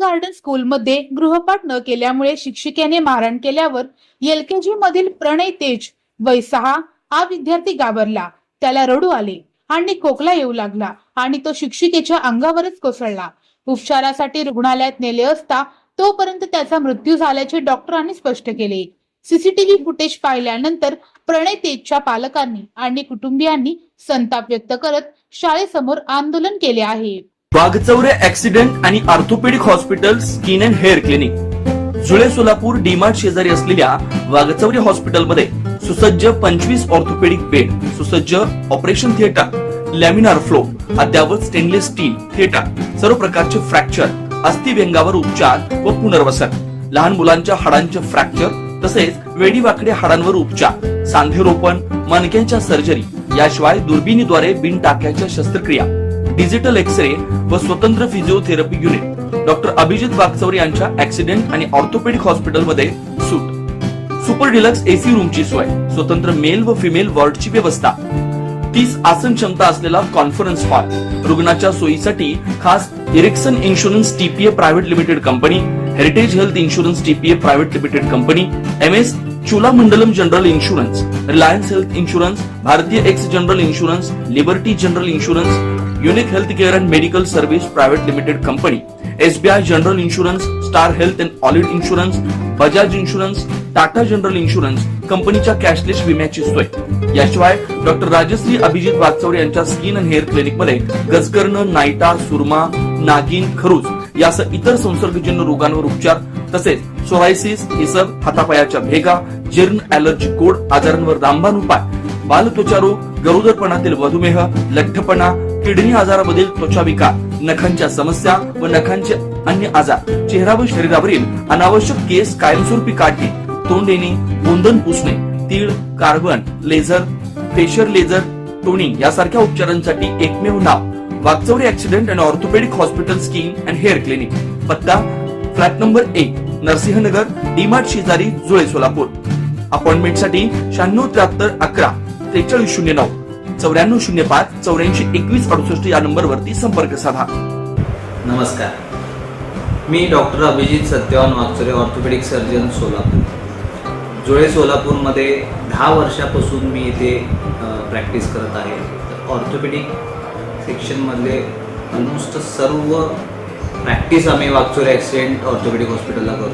Garden स्कूलमध्ये गृहपाठ न केल्यामुळे शिक्षिकेने मारहाण केल्यावर LKG मधील प्रणय तेज वय 6 हा विद्यार्थी घाबरला. त्याला रडू आले आणि खोकला येऊ लागला आणि तो शिक्षिकेच्या अंगावरच कोसळला. उपचारासाठी रुग्णालयात नेले असता तोपर्यंत त्याचा मृत्यू झाल्याचे डॉक्टरांनी स्पष्ट केले. सीसीटीव्ही फुटेज पाहिल्यानंतर प्रणय तेजच्या पालकांनी आणि कुटुंबियांनी संताप व्यक्त करत शाळेसमोर आंदोलन केले आहे. वाघचौरे ऍक्सिडेंट आणि orthopaedic hospital skin and hair clinic जुळे सोलापूर डीमार्ट शेजारी असलेल्या वाघचौरे हॉस्पिटलमध्ये सुसज्ज 25 ऑर्थोपेडिक बेड, सुसज्ज ऑपरेशन थिएटर, लॅमिनार फ्लो, अद्यावत स्टेनलेस स्टील थिएटर, सर्व प्रकारचे फ्रॅक्चर, अस्थिव्यंगावर उपचार व पुनर्वसन, लहान मुलांच्या हाडांचे फ्रॅक्चर तसेच वेडीवाकड्या हाडांवर उपचार, सांधेरोपण, मणक्यांच्या सर्जरी, याशिवाय दुर्बिणीद्वारे बिन टाक्याच्या शस्त्रक्रिया, डिजिटल एक्सरे व स्वतंत्र physiotherapy unit. Doctor Abhijit Waghchaure यांच्या ऍक्सिडेंट आणि ऑर्थोपेडिक हॉस्पिटलमध्ये सूट, सुपर डिलक्स एसी रूमची सोय, स्वतंत्र मेल व फिमेल वॉर्डची व्यवस्था, 30 आसन क्षमता असलेला कॉन्फरन्स हॉल, रुग्णाच्या सोयीसाठी खास Ericson insurance TPA private limited company, heritage health insurance TPA private limited company, MS Cholamandalam general insurance, Reliance health insurance, Bharatiya X general insurance, Liberty general insurance, unique health care and medical service private limited company, SBI general insurance, star health and allied insurance, Bajaj insurance, Tata general insurance कंपनीच्या cashless विम्याची सोय. याशिवाय doctor Rajshri Abhijit Waghchaure यांच्या skin and hair clinic मध्ये गजकर्ण, नायटा, सुरमा, नागिन, खरूज यासह इतर संसर्गजन्य रोगांवर उपचार तसेच सोरायसिस, इसब, हातापायाच्या भेगा, जीर्ण, ॲलर्जी, कोड आजारांवर रामबाण उपाय, बालत्वचा रोग, गरोदरपणातील मधुमेह, लठ्ठपणा, किडनी आजारामधील त्वचा विकार, नखांच्या समस्या व नखांचे अन्य आजार, चेहरा व शरीरावरील अनावश्यक केस कायमस्वरूपी काढणे, तोंड येणे, गोंधन पुसणे, तीळ, carbon, laser, facial laser, toning यासारख्या उपचारांसाठी एकमेव नाव वाघचौरे ऍक्सिडेंट आणि orthopaedic hospital skin and hair clinic. पत्ता फ्लॅट नंबर 1, नरसिंहनगर, डीमार्ट शेजारी, जुळे सोलापूर. अपॉइंटमेंटसाठी 9673 11 4309 9405 84 21 68 या नंबरवरती संपर्क साधा. नमस्कार, मी doctor Abhijit Satyawan Waghchaure, orthopaedic surgeon, Solapur. Jule सोलापूरमध्ये 10 वर्षापासून मी इथे प्रॅक्टिस करत आहे. ऑर्थोपेडिक सेक्शनमधले ऑलमोस्ट सर्व प्रॅक्टिस आम्ही वाघचौरे ॲक्सिडेंट ऑर्थोपेडिक हॉस्पिटलला करतो.